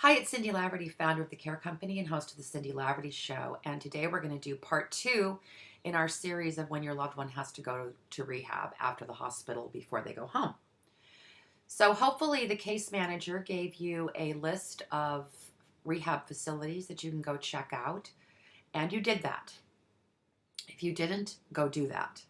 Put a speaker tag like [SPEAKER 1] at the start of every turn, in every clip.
[SPEAKER 1] Hi, it's Cindy Laverty, founder of the Care Company and host of the Cindy Laverty Show. And today we're going to do part two in our series of when your loved one has to go to rehab after the hospital before they go home. So hopefully the case manager gave you a list of rehab facilities that you can go check out, and you did that. If you didn't, go do that.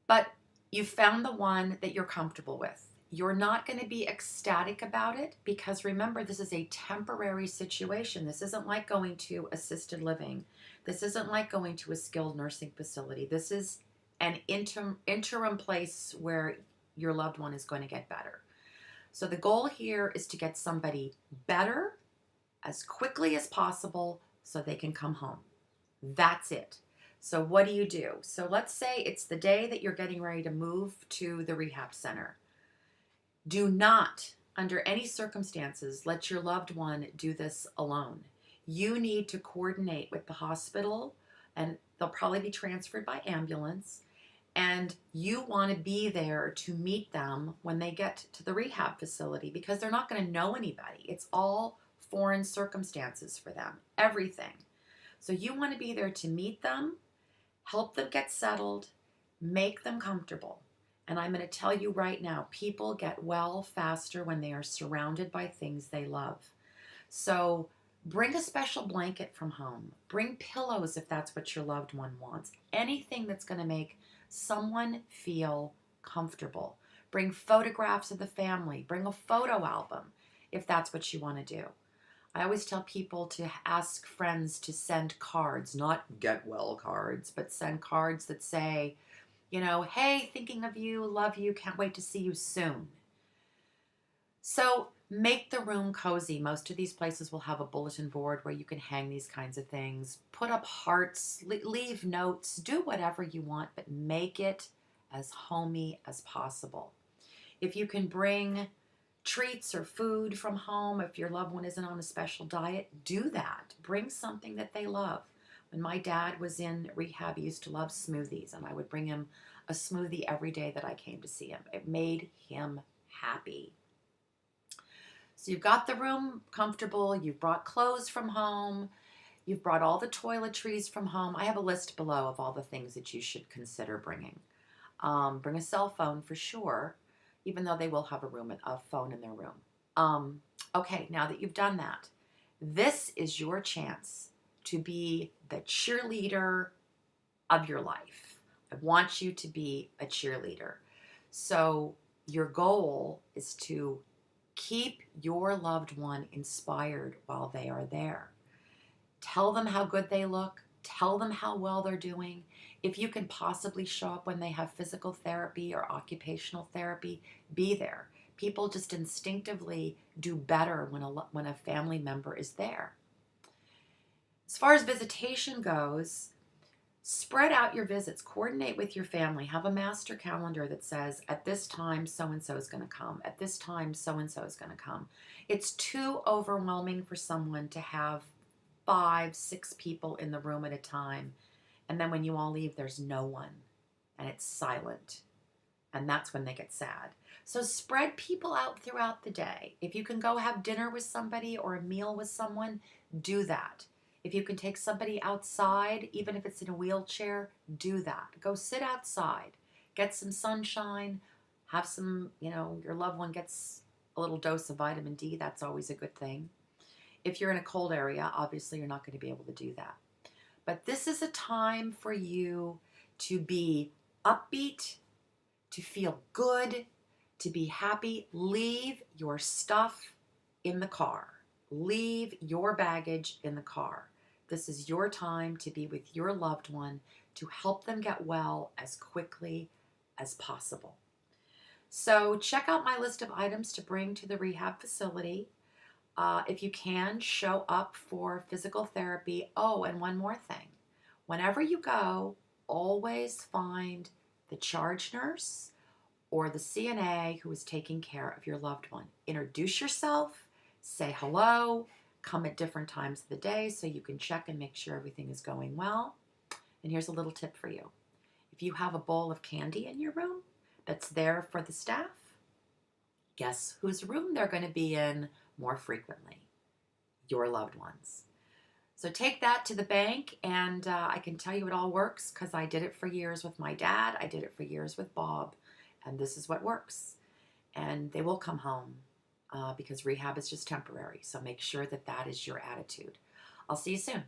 [SPEAKER 1] But you found the one that you're comfortable with. You're not going to be ecstatic about it because remember, this is a temporary situation. This isn't like going to assisted living. This isn't like going to a skilled nursing facility. This is an interim place where your loved one is going to get better. So the goal here is to get somebody better as quickly as possible so they can come home. That's it. So what do? So let's say it's the day that you're getting ready to move to the rehab center. Do not, under any circumstances, let your loved one do this alone. You need to coordinate with the hospital, and they'll probably be transferred by ambulance. And you want to be there to meet them when they get to the rehab facility because they're not going to know anybody. It's all foreign circumstances for them, everything. So you want to be there to meet them, help them get settled, make them comfortable. And I'm going to tell you right now, people get well faster when they are surrounded by things they love. So bring a special blanket from home. Bring pillows if that's what your loved one wants. Anything that's going to make someone feel comfortable. Bring photographs of the family. Bring a photo album if that's what you want to do. I always tell people to ask friends to send cards, not get well cards, but send cards that say, hey, thinking of you, love you, can't wait to see you soon. So make the room cozy. Most of these places will have a bulletin board where you can hang these kinds of things. Put up hearts, leave notes, do whatever you want, but make it as homey as possible. If you can bring treats or food from home, if your loved one isn't on a special diet, do that. Bring something that they love. When my dad was in rehab, he used to love smoothies, and I would bring him a smoothie every day that I came to see him. It made him happy. So you've got the room comfortable, you've brought clothes from home, you've brought all the toiletries from home. I have a list below of all the things that you should consider bringing. Bring a cell phone for sure, even though they will have a phone in their room. Okay, now that you've done that, this is your chance to be the cheerleader of your life. I want you to be a cheerleader. So your goal is to keep your loved one inspired while they are there. Tell them how good they look. Tell them how well they're doing. If you can possibly show up when they have physical therapy or occupational therapy, be there. People just instinctively do better when a family member is there. As far as visitation goes, spread out your visits. Coordinate with your family. Have a master calendar that says, at this time, so-and-so is going to come. At this time, so-and-so is going to come. It's too overwhelming for someone to have 5, 6 people in the room at a time. And then when you all leave, there's no one. And it's silent. And that's when they get sad. So spread people out throughout the day. If you can go have dinner with somebody or a meal with someone, do that. If you can take somebody outside, even if it's in a wheelchair, do that. Go sit outside. Get some sunshine. Have some, your loved one gets a little dose of vitamin D. That's always a good thing. If you're in a cold area, obviously you're not going to be able to do that. But this is a time for you to be upbeat, to feel good, to be happy. Leave your stuff in the car. Leave your baggage in the car. This is your time to be with your loved one to help them get well as quickly as possible. So check out my list of items to bring to the rehab facility. If you can, show up for physical therapy. Oh, and one more thing. Whenever you go, always find the charge nurse or the CNA who is taking care of your loved one. Introduce yourself, say hello, come at different times of the day so you can check and make sure everything is going well. And here's a little tip for you. If you have a bowl of candy in your room that's there for the staff, guess whose room they're going to be in more frequently, your loved ones. So take that to the bank, and I can tell you it all works because I did it for years with my dad. I did it for years with Bob, and this is what works. And they will come home because rehab is just temporary. So make sure that that is your attitude. I'll see you soon.